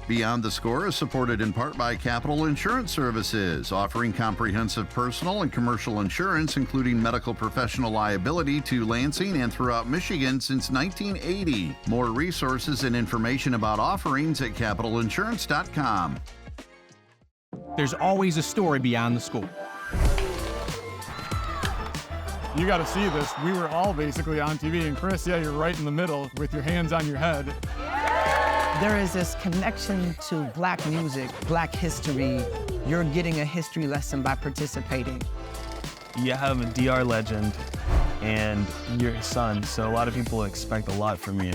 Beyond the Score is supported in part by Capital Insurance Services, offering comprehensive personal and commercial insurance, including medical professional liability to Lansing and throughout Michigan since 1980. More resources and information about offerings at capitalinsurance.com. There's always a story beyond the score. You got to see this. We were all basically on TV, and Chris, yeah, you're right in the middle with your hands on your head. There is this connection to Black music, Black history. You're getting a history lesson by participating. You have a DR legend, and you're his son, so a lot of people expect a lot from you.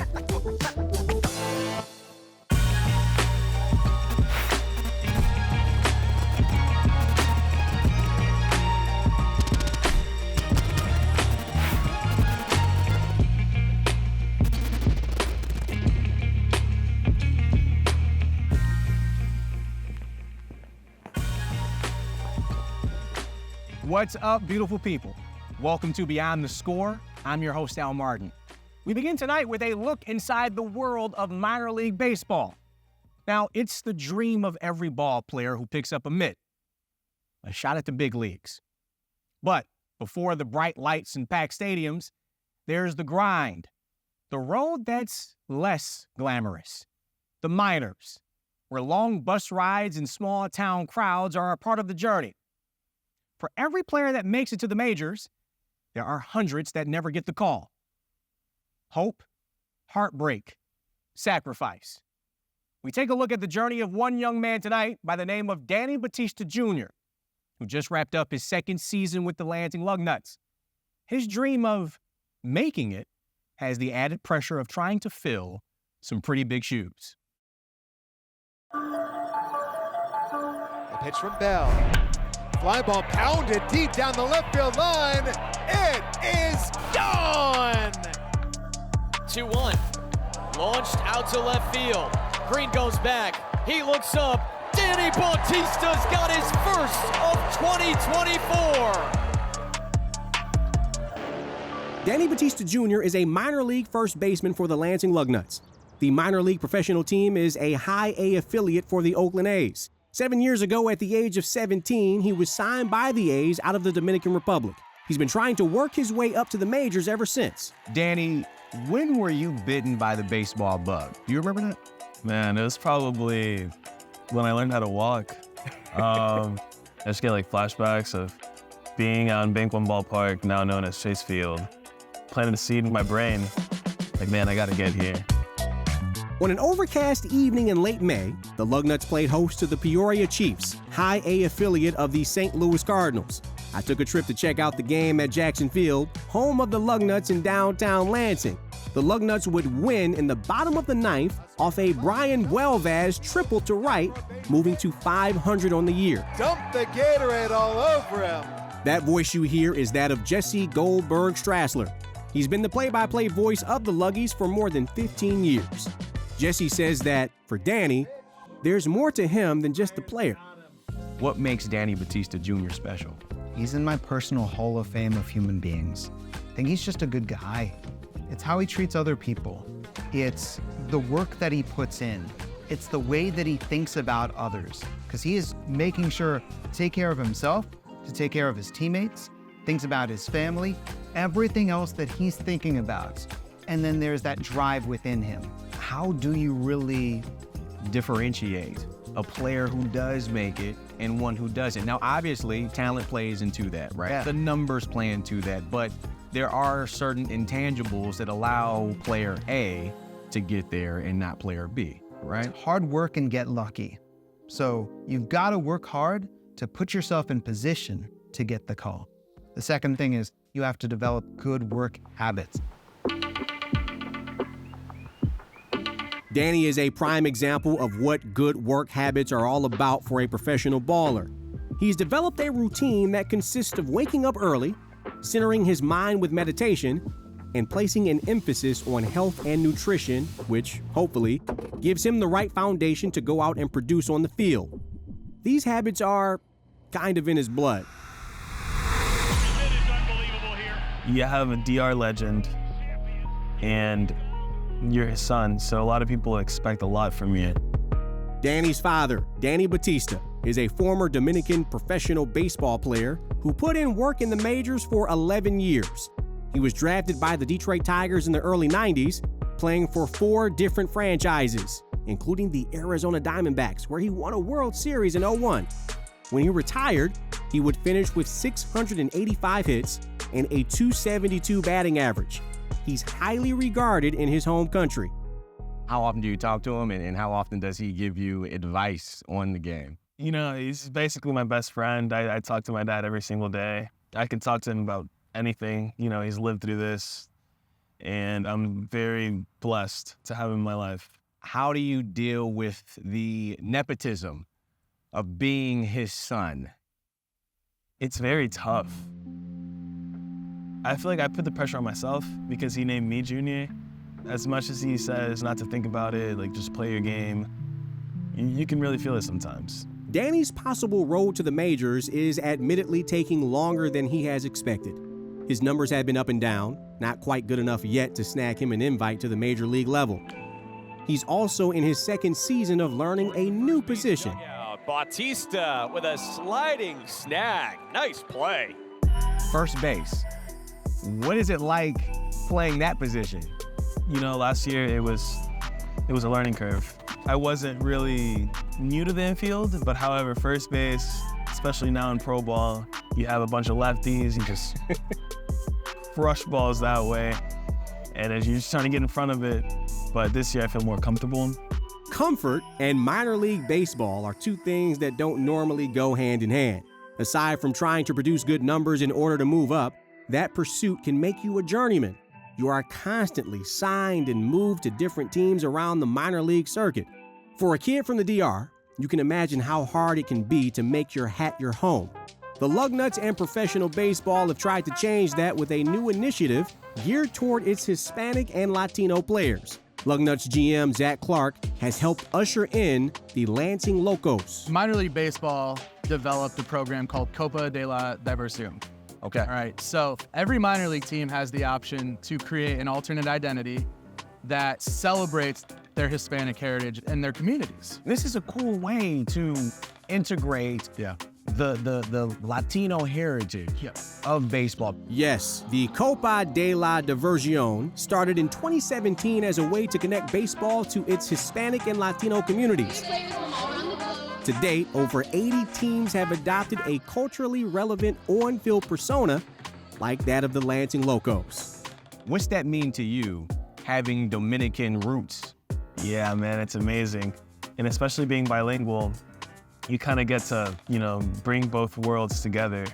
What's up, beautiful people? Welcome to Beyond the Score. I'm your host, Al Martin. We begin tonight with a look inside the world of minor league baseball. Now, it's the dream of every ball player who picks up a mitt, a shot at the big leagues. But before the bright lights and packed stadiums, there's the grind, the road that's less glamorous, the minors, where long bus rides and small town crowds are a part of the journey. For every player that makes it to the majors, there are hundreds that never get the call. Hope, heartbreak, sacrifice. We take a look at the journey of one young man tonight by the name of Danny Batista Jr., who just wrapped up his second season with the Lansing Lugnuts. His dream of making it has the added pressure of trying to fill some pretty big shoes. The pitch from Bell. Fly ball pounded deep down the left field line. It is gone! 2-1. Launched out to left field. Green goes back. He looks up. Danny Batista's got his first of 2024. Danny Batista Jr. is a minor league first baseman for the Lansing Lugnuts. The minor league professional team is a high A affiliate for the Oakland A's. 7 years ago, at the age of 17, he was signed by the A's out of the Dominican Republic. He's been trying to work his way up to the majors ever since. Danny, when were you bitten by the baseball bug? Do you remember that? Man, it was probably when I learned how to walk. I just get like flashbacks of being on Bank One Ballpark, now known as Chase Field, planting a seed in my brain. Like, man, I gotta get here. On an overcast evening in late May, the Lugnuts played host to the Peoria Chiefs, high A affiliate of the St. Louis Cardinals. I took a trip to check out the game at Jackson Field, home of the Lugnuts in downtown Lansing. The Lugnuts would win in the bottom of the ninth off a Brian Buelvaz triple to right, moving to 500 on the year. Dump the Gatorade all over him. That voice you hear is that of Jesse Goldberg Strassler. He's been the play-by-play voice of the Luggies for more than 15 years. Jesse says that, for Danny, there's more to him than just the player. What makes Danny Batista Jr. special? He's in my personal Hall of Fame of human beings. I think he's just a good guy. It's how he treats other people. It's the work that he puts in. It's the way that he thinks about others. Because he is making sure to take care of himself, to take care of his teammates, thinks about his family, everything else that he's thinking about. And then there's that drive within him. How do you really differentiate a player who does make it and one who doesn't? Now, obviously, talent plays into that, right? Yeah. The numbers play into that, but there are certain intangibles that allow player A to get there and not player B, right? Hard work and get lucky. So you've got to work hard to put yourself in position to get the call. The second thing is you have to develop good work habits. Danny is a prime example of what good work habits are all about for a professional baller. He's developed a routine that consists of waking up early, centering his mind with meditation, and placing an emphasis on health and nutrition, which, hopefully, gives him the right foundation to go out and produce on the field. These habits are kind of in his blood. You have a DR legend, and you're his son, so a lot of people expect a lot from you. Danny's father, Danny Batista, is a former Dominican professional baseball player who put in work in the majors for 11 years. He was drafted by the Detroit Tigers in the early 90s, playing for 4 different franchises, including the Arizona Diamondbacks, where he won a World Series in 2001. When he retired, he would finish with 685 hits and a .272 batting average. He's highly regarded in his home country. How often do you talk to him, and how often does he give you advice on the game? You know, he's basically my best friend. I talk to my dad every single day. I can talk to him about anything. You know, he's lived through this, and I'm very blessed to have him in my life. How do you deal with the nepotism of being his son? It's very tough. I feel like I put the pressure on myself because he named me Junior. As much as he says not to think about it, like just play your game, you can really feel it sometimes. Danny's possible road to the majors is admittedly taking longer than he has expected. His numbers have been up and down, not quite good enough yet to snag him an invite to the major league level. He's also in his second season of learning a new position. Bautista with a sliding snag. Nice play. First base. What is it like playing that position? You know, last year it was a learning curve. I wasn't really new to the infield, but however, first base, especially now in pro ball, you have a bunch of lefties, you just crush balls that way, and as you're just trying to get in front of it. But this year I feel more comfortable. Comfort and minor league baseball are two things that don't normally go hand in hand. Aside from trying to produce good numbers in order to move up, that pursuit can make you a journeyman. You are constantly signed and moved to different teams around the minor league circuit. For a kid from the DR, you can imagine how hard it can be to make your hat your home. The Lugnuts and professional baseball have tried to change that with a new initiative geared toward its Hispanic and Latino players. Lugnuts GM Zach Clark has helped usher in the Lansing Locos. Minor League Baseball developed a program called Copa de la Diversión. Okay. All right, so every minor league team has the option to create an alternate identity that celebrates their Hispanic heritage and their communities. This is a cool way to integrate the Latino heritage of baseball. Yes, the Copa de la Diversión started in 2017 as a way to connect baseball to its Hispanic and Latino communities. To date, over 80 teams have adopted a culturally relevant on-field persona like that of the Lansing Locos. What's that mean to you, having Dominican roots? Yeah, man, it's amazing. And especially being bilingual, you kind of get to, bring both worlds together.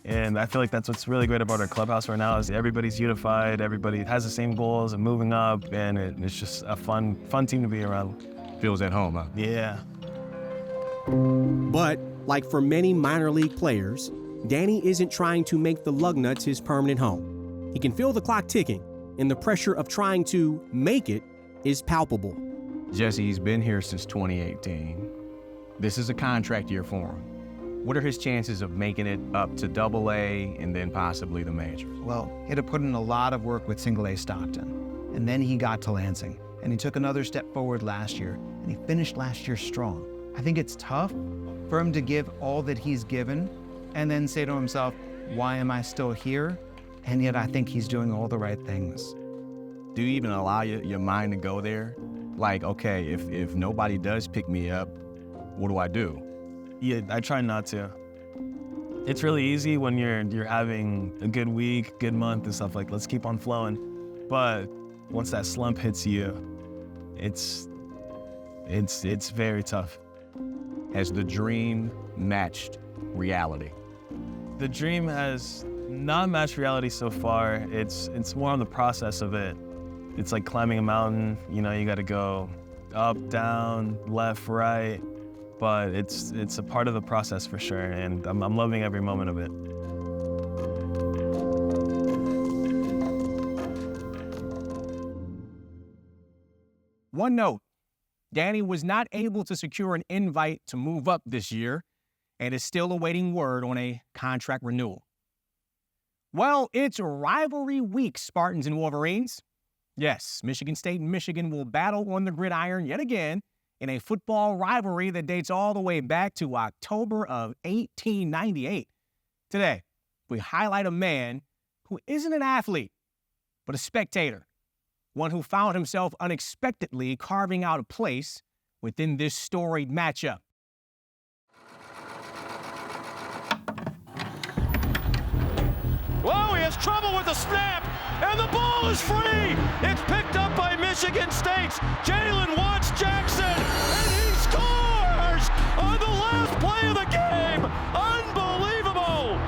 And I feel like that's what's really great about our clubhouse right now is everybody's unified, everybody has the same goals and moving up, and it's just a fun team to be around. Feels at home, huh? Yeah. But, like for many minor league players, Danny isn't trying to make the Lugnuts his permanent home. He can feel the clock ticking, and the pressure of trying to make it is palpable. Jesse's been here since 2018. This is a contract year for him. What are his chances of making it up to AA and then possibly the majors? Well, he had to put in a lot of work with Single A Stockton, and then he got to Lansing, and he took another step forward last year, and he finished last year strong. I think it's tough for him to give all that he's given and then say to himself, why am I still here? And yet I think he's doing all the right things. Do you even allow your mind to go there? Like, okay, if nobody does pick me up, what do I do? Yeah, I try not to. It's really easy when you're having a good week, good month and stuff like, let's keep on flowing. But once that slump hits you, it's very tough. Has the dream matched reality? The dream has not matched reality so far. It's more on the process of it. It's like climbing a mountain. You got to go up, down, left, right. But it's a part of the process for sure, and I'm loving every moment of it. One note, Danny was not able to secure an invite to move up this year and is still awaiting word on a contract renewal. Well, it's rivalry week, Spartans and Wolverines. Yes, Michigan State and Michigan will battle on the gridiron yet again in a football rivalry that dates all the way back to October of 1898. Today, we highlight a man who isn't an athlete, but a spectator, one who found himself unexpectedly carving out a place within this storied matchup. Whoa, he has trouble with the snap, and the ball is free. It's picked up by Michigan State's Jalen Watts Jackson, and he scores on the last play of the game. Unbelievable.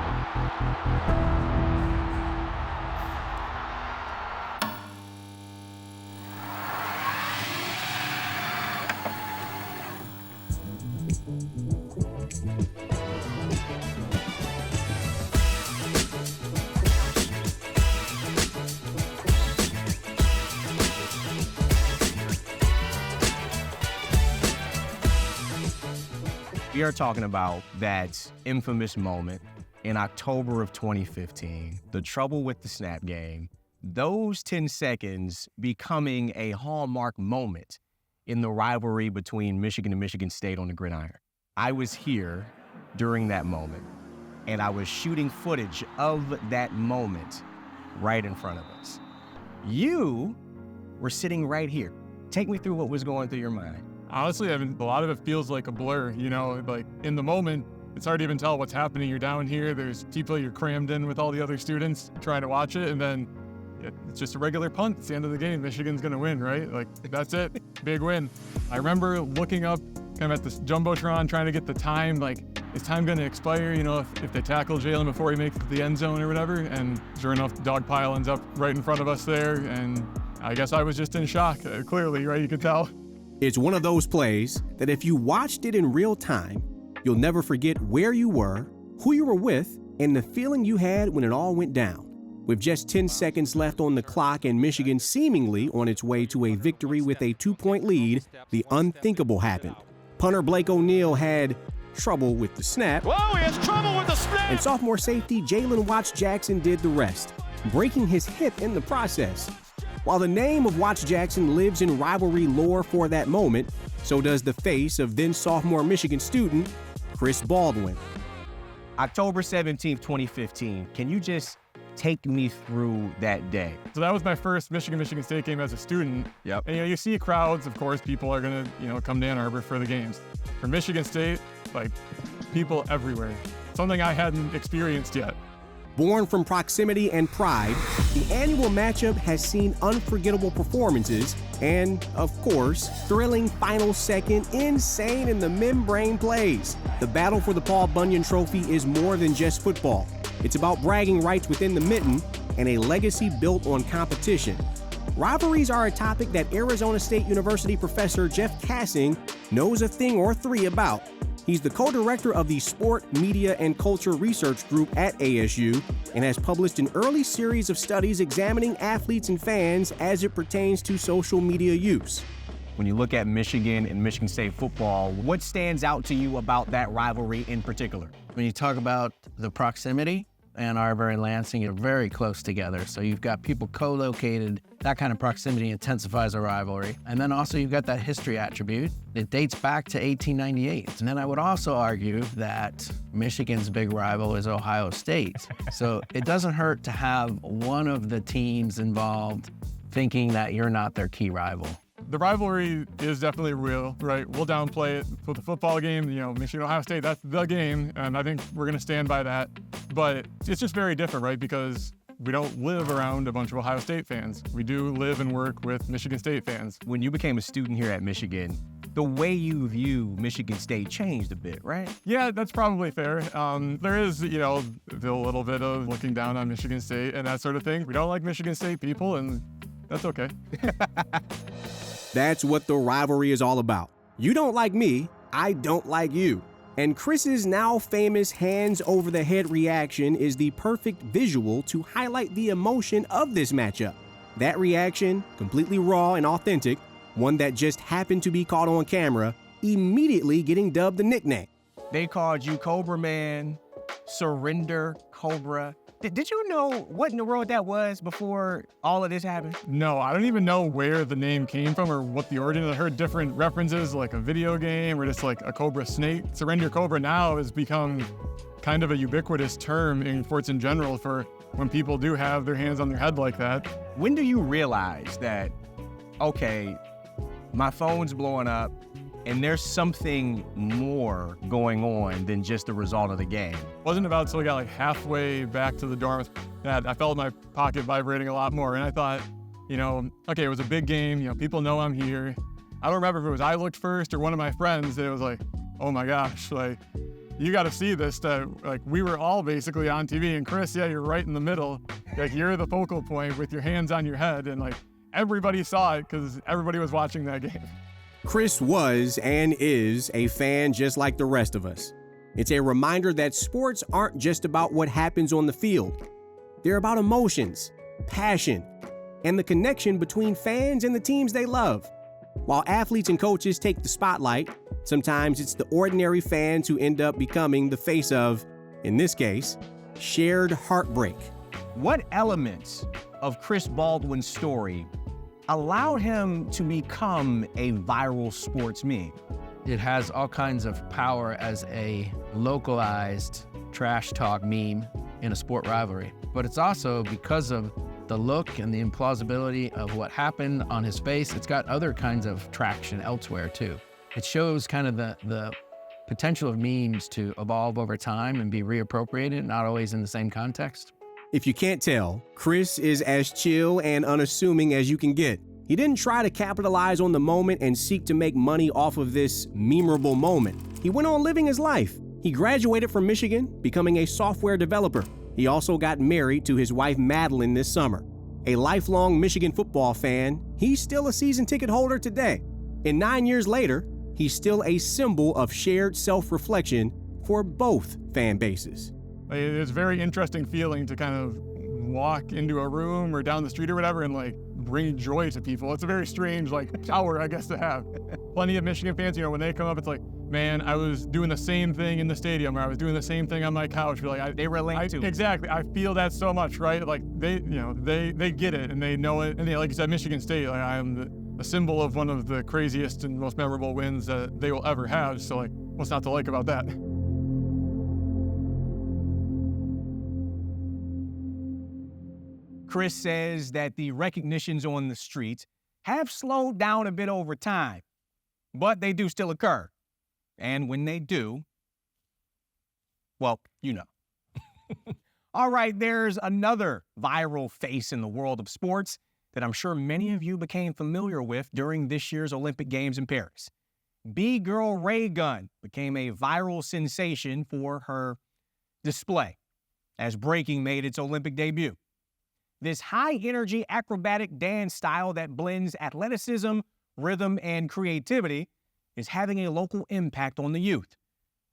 We are talking about that infamous moment in October of 2015, the trouble with the snap game, those 10 seconds becoming a hallmark moment in the rivalry between Michigan and Michigan State on the gridiron. I was here during that moment, and I was shooting footage of that moment right in front of us. You were sitting right here. Take me through what was going through your mind. Honestly, I mean, a lot of it feels like a blur, you know, like in the moment, it's hard to even tell what's happening. You're down here, there's people, you're crammed in with all the other students trying to watch it, and then it's just a regular punt. It's the end of the game. Michigan's gonna win, right? Like, that's it, big win. I remember looking up kind of at this Jumbotron, trying to get the time, like, is time gonna expire, you know, if they tackle Jalen before he makes it to the end zone or whatever, and sure enough, the dog pile ends up right in front of us there, and I guess I was just in shock, clearly, right? You could tell. It's one of those plays that if you watched it in real time, you'll never forget where you were, who you were with, and the feeling you had when it all went down. With just 10 seconds left on the clock and Michigan seemingly on its way to a victory with a 2-point lead, the unthinkable happened. Punter Blake O'Neal had trouble with the snap. Whoa, he has trouble with the snap! And sophomore safety Jalen Watts Jackson did the rest, breaking his hip in the process. While the name of Watts Jackson lives in rivalry lore for that moment, so does the face of then sophomore Michigan student Chris Baldwin. October 17th, 2015. Can you just take me through that day? So that was my first Michigan State game as a student. Yep. And, you know, you see crowds, of course, people are gonna, you know, come to Ann Arbor for the games. For Michigan State, like, people everywhere. Something I hadn't experienced yet. Born from proximity and pride, the annual matchup has seen unforgettable performances and, of course, thrilling final second, insane in the membrane plays. The battle for the Paul Bunyan Trophy is more than just football. It's about bragging rights within the mitten and a legacy built on competition. Rivalries are a topic that Arizona State University professor Jeff Kassing knows a thing or three about. He's the co-director of the Sport, Media, and Culture Research Group at ASU and has published an early series of studies examining athletes and fans as it pertains to social media use. When you look at Michigan and Michigan State football, what stands out to you about that rivalry in particular? When you talk about the proximity, Ann Arbor and Lansing are very close together. So you've got people co-located. That kind of proximity intensifies a rivalry. And then also you've got that history attribute. It dates back to 1898. And then I would also argue that Michigan's big rival is Ohio State. So it doesn't hurt to have one of the teams involved thinking that you're not their key rival. The rivalry is definitely real, right? We'll downplay it with the football game, you know, Michigan-Ohio State, that's the game, and I think we're gonna stand by that. But it's just very different, right? Because we don't live around a bunch of Ohio State fans. We do live and work with Michigan State fans. When you became a student here at Michigan, the way you view Michigan State changed a bit, right? Yeah, that's probably fair. There is, you know, a little bit of looking down on Michigan State and that sort of thing. We don't like Michigan State people, and that's okay. That's what the rivalry is all about. You don't like me, I don't like you. And Chris's now famous hands over the head reaction is the perfect visual to highlight the emotion of this matchup. That reaction, completely raw and authentic, one that just happened to be caught on camera, immediately getting dubbed the nickname. They called you Cobra Man, Surrender Cobra. Did you know what in the world that was before all of this happened? No, I don't even know where the name came from or what the origin. I heard different references, like a video game or just like a cobra snake. Surrender cobra now has become kind of a ubiquitous term in sports in general for when people do have their hands on their head like that. When do you realize that, okay, my phone's blowing up and there's something more going on than just the result of the game? It wasn't about until I got like halfway back to the dorm that I felt my pocket vibrating a lot more. And I thought, okay, it was a big game. People know I'm here. I don't remember if it was I looked first or one of my friends. It was like, oh my gosh, like, you got to see this. Like, we were all basically on TV. And Chris, yeah, you're right in the middle. Like, you're the focal point with your hands on your head. And like, everybody saw it because everybody was watching that game. Chris was and is a fan just like the rest of us. It's a reminder that sports aren't just about what happens on the field. They're about emotions, passion, and the connection between fans and the teams they love. While athletes and coaches take the spotlight, sometimes it's the ordinary fans who end up becoming the face of, in this case, shared heartbreak. What elements of Chris Baldwin's story allowed him to become a viral sports meme? It has all kinds of power as a localized trash talk meme in a sport rivalry. But it's also because of the look and the implausibility of what happened on his face. It's got other kinds of traction elsewhere too. It shows kind of the potential of memes to evolve over time and be reappropriated, not always in the same context. If you can't tell, Chris is as chill and unassuming as you can get. He didn't try to capitalize on the moment and seek to make money off of this memorable moment. He went on living his life. He graduated from Michigan, becoming a software developer. He also got married to his wife Madeline this summer. A lifelong Michigan football fan, he's still a season ticket holder today. And 9 years later, he's still a symbol of shared self-reflection for both fan bases. It's a very interesting feeling to kind of walk into a room or down the street or whatever and like bring joy to people. It's a very strange power, I guess, to have. Plenty of Michigan fans, when they come up, it's like, man, I was doing the same thing in the stadium, or I was doing the same thing on my couch. They relate to it. Exactly. I feel that so much, right? Like they get it and they know it. And like you said, Michigan State, I am a symbol of one of the craziest and most memorable wins that they will ever have. So what's not to like about that? Chris says that the recognitions on the streets have slowed down a bit over time, but they do still occur. And when they do, well, All right, there's another viral face in the world of sports that I'm sure many of you became familiar with during this year's Olympic Games in Paris. B-Girl Ray Gun became a viral sensation for her display as breaking made its Olympic debut. This high-energy acrobatic dance style that blends athleticism, rhythm, and creativity is having a local impact on the youth,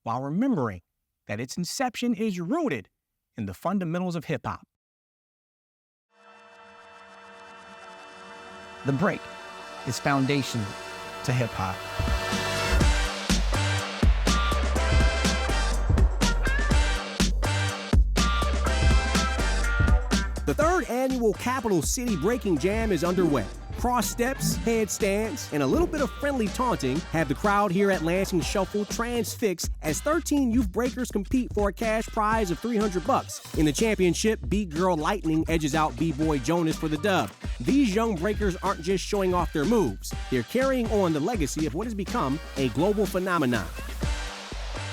while remembering that its inception is rooted in the fundamentals of hip-hop. The break is foundational to hip-hop. The third annual Capital City Breaking Jam is underway. Cross steps, headstands, and a little bit of friendly taunting have the crowd here at Lansing Shuffle transfixed as 13 youth breakers compete for a cash prize of $300. In the championship, B-Girl Lightning edges out B-Boy Jonas for the dub. These young breakers aren't just showing off their moves, they're carrying on the legacy of what has become a global phenomenon.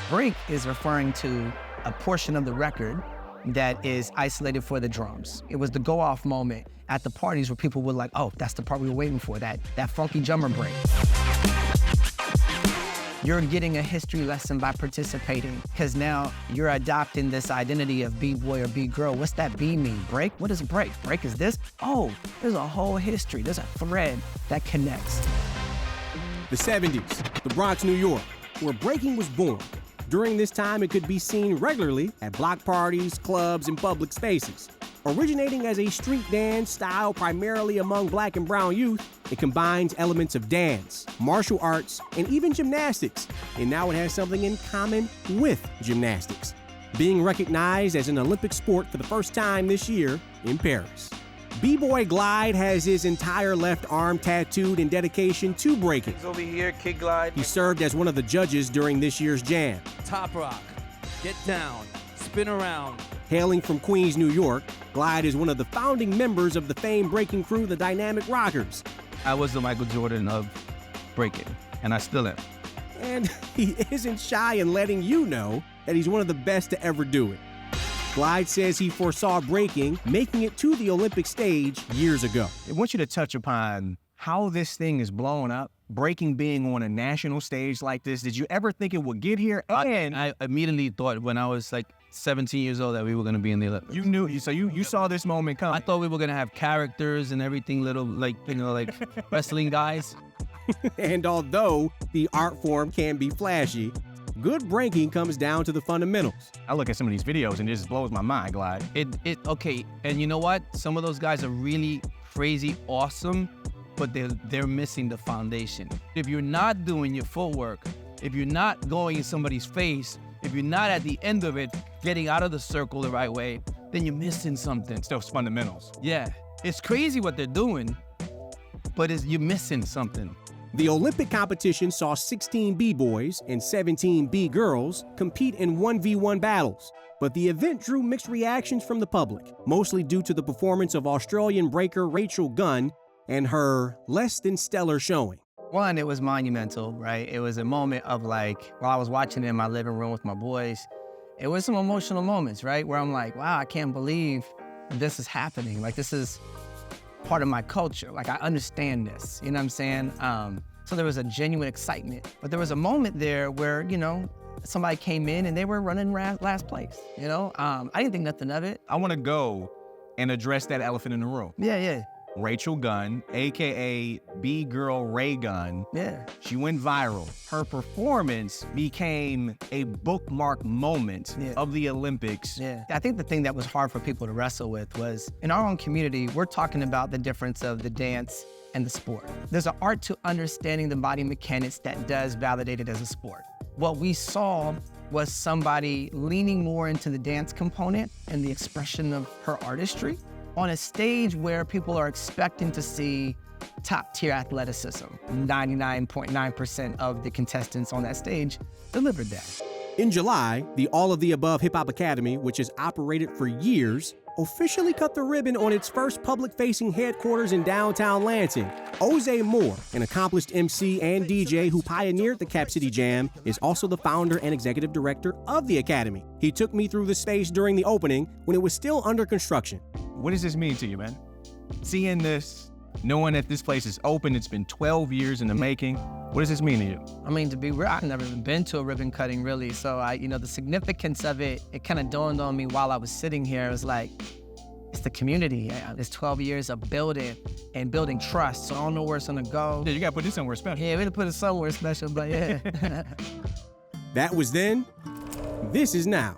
Break is referring to a portion of the record that is isolated for the drums. It was the go-off moment at the parties where people were like, oh, that's the part we were waiting for, that funky drummer break. You're getting a history lesson by participating, because now you're adopting this identity of B-boy or B-girl. What's that B mean? Break? What is break? Break is this? Oh, there's a whole history. There's a thread that connects. The 70s, the Bronx, New York, where breaking was born. During this time, it could be seen regularly at block parties, clubs, and public spaces. Originating as a street dance style primarily among black and brown youth, it combines elements of dance, martial arts, and even gymnastics. And now it has something in common with gymnastics. being recognized as an Olympic sport for the first time this year in Paris. B-Boy Glide has his entire left arm tattooed in dedication to breaking. Over here, kick glide. He served as one of the judges during this year's jam. Top rock, get down, spin around. Hailing from Queens, New York, Glide is one of the founding members of the famed breaking crew, the Dynamic Rockers. I was the Michael Jordan of breaking, and I still am. And he isn't shy in letting you know that he's one of the best to ever do it. Glide says he foresaw breaking making it to the Olympic stage years ago. I want you to touch upon how this thing is blowing up, breaking being on a national stage like this. Did you ever think it would get here? And I immediately thought when I was like 17 years old that we were going to be in the Olympics. you knew, so you saw this moment come. I thought we were going to have characters and everything, little like wrestling guys. And although the art form can be flashy, good breaking comes down to the fundamentals. I look at some of these videos and it just blows my mind, Glide. Okay, and you know what? Some of those guys are really crazy awesome, but they're missing the foundation. If you're not doing your footwork, if you're not going in somebody's face, if you're not at the end of it getting out of the circle the right way, then you're missing something. It's those fundamentals. Yeah, it's crazy what they're doing, but you're missing something. The Olympic competition saw 16 B-boys and 17 B-girls compete in 1v1 battles, but the event drew mixed reactions from the public, mostly due to the performance of Australian breaker Rachel Gunn and her less than stellar showing. One, it was monumental, right? It was a moment of like, while I was watching it in my living room with my boys, it was some emotional moments, right? Where I'm like, wow, I can't believe this is happening. Like, this is part of my culture. Like, I understand this, you know what I'm saying? So there was a genuine excitement. But there was a moment there where, somebody came in and they were running last place, I didn't think nothing of it. I want to go and address that elephant in the room. Yeah. Rachel Gunn, AKA B-Girl Ray Gunn. Yeah. She went viral. Her performance became a bookmark moment of the Olympics. Yeah. I think the thing that was hard for people to wrestle with was, in our own community, we're talking about the difference of the dance and the sport. There's an art to understanding the body mechanics that does validate it as a sport. What we saw was somebody leaning more into the dance component and the expression of her artistry on a stage where people are expecting to see top-tier athleticism. 99.9% of the contestants on that stage delivered that. In July, the All of the Above Hip Hop Academy, which has operated for years, officially cut the ribbon on its first public-facing headquarters in downtown Lansing. Ozay Moore, an accomplished MC and DJ who pioneered the Cap City Jam, is also the founder and executive director of the Academy. He took me through the space during the opening when it was still under construction. What does this mean to you, man? Seeing this, knowing that this place is open, it's been 12 years in the making, what does this mean to you? I mean, to be real, I've never even been to a ribbon cutting, really. So, the significance of it, it kind of dawned on me while I was sitting here. It was like, it's the community. It's 12 years of building and building trust. So I don't know where it's gonna go. Yeah, you gotta put this somewhere special. Yeah, we gotta put it somewhere special, but yeah. That was then, this is now.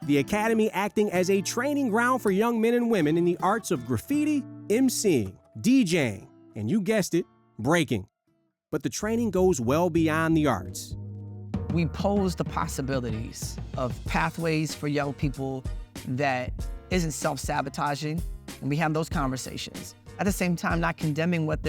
The Academy acting as a training ground for young men and women in the arts of graffiti, MCing, DJing, and you guessed it, breaking. But the training goes well beyond the arts. We pose the possibilities of pathways for young people that isn't self-sabotaging, and we have those conversations. At the same time, not condemning what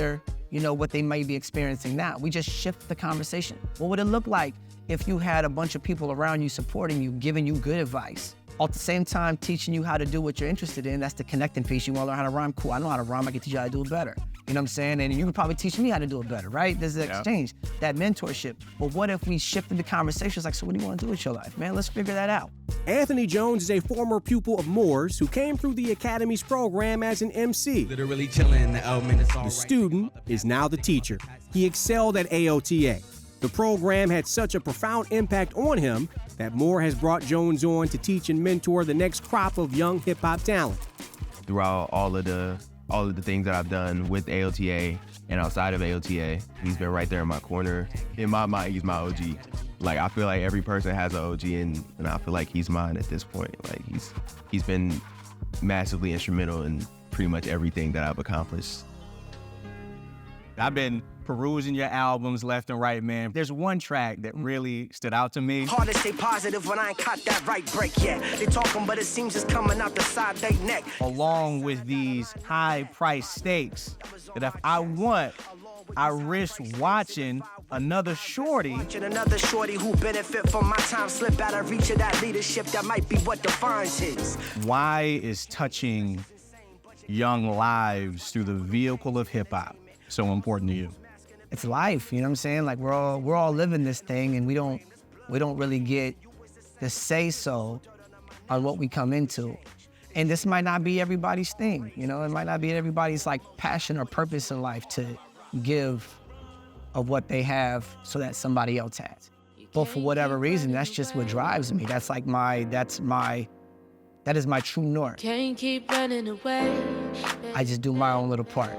what they might be experiencing now. We just shift the conversation. What would it look like if you had a bunch of people around you supporting you, giving you good advice, at the same time teaching you how to do what you're interested in? That's the connecting piece. You want to learn how to rhyme? Cool, I know how to rhyme. I can teach you how to do it better. You know what I'm saying? And you can probably teach me how to do it better, right? There's an exchange, that mentorship. But what if we shifted the conversations like, so what do you want to do with your life, man? Let's figure that out. Anthony Jones is a former pupil of Moore's who came through the Academy's program as an MC. Literally chilling, the student is now the teacher. He excelled at AOTA. The program had such a profound impact on him that Moore has brought Jones on to teach and mentor the next crop of young hip-hop talent. Throughout all of the things that I've done with AOTA and outside of AOTA, he's been right there in my corner. In my mind, he's my OG. Like, I feel like every person has an OG, and I feel like he's mine at this point. Like, he's been massively instrumental in pretty much everything that I've accomplished. I've been perusing your albums left and right, man. There's one track that really stood out to me. Hard to stay positive when I ain't caught that right break yet. They talking, but it seems it's coming out the side they neck. Along with these high price steaks, that if I want, I risk watching another shorty. Watching another shorty who benefit from my time slip out of reach of that leadership that might be what defines his. Why is touching young lives through the vehicle of hip hop so important to you? It's life, you know what I'm saying? Like we're all living this thing, and we don't really get the say so on what we come into. And this might not be everybody's thing, you know? It might not be everybody's like passion or purpose in life to give of what they have so that somebody else has. But for whatever reason, that's just what drives me. That is my true north. Can't keep running away. I just do my own little part.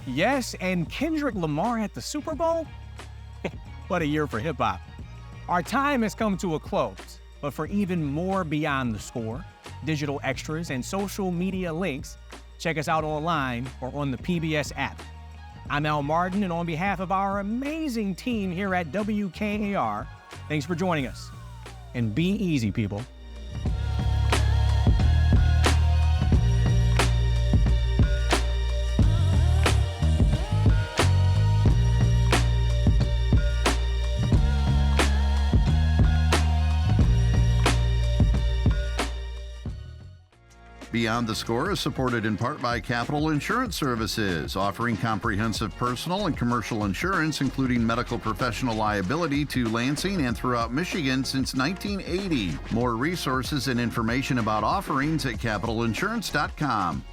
Yes, and Kendrick Lamar at the Super Bowl? What a year for hip hop. Our time has come to a close, but for even more Beyond the Score, digital extras, and social media links, check us out online or on the PBS app. I'm Al Martin, and on behalf of our amazing team here at WKAR, thanks for joining us. And be easy, people. Beyond the Score is supported in part by Capital Insurance Services, offering comprehensive personal and commercial insurance, including medical professional liability to Lansing and throughout Michigan since 1980. More resources and information about offerings at capitalinsurance.com.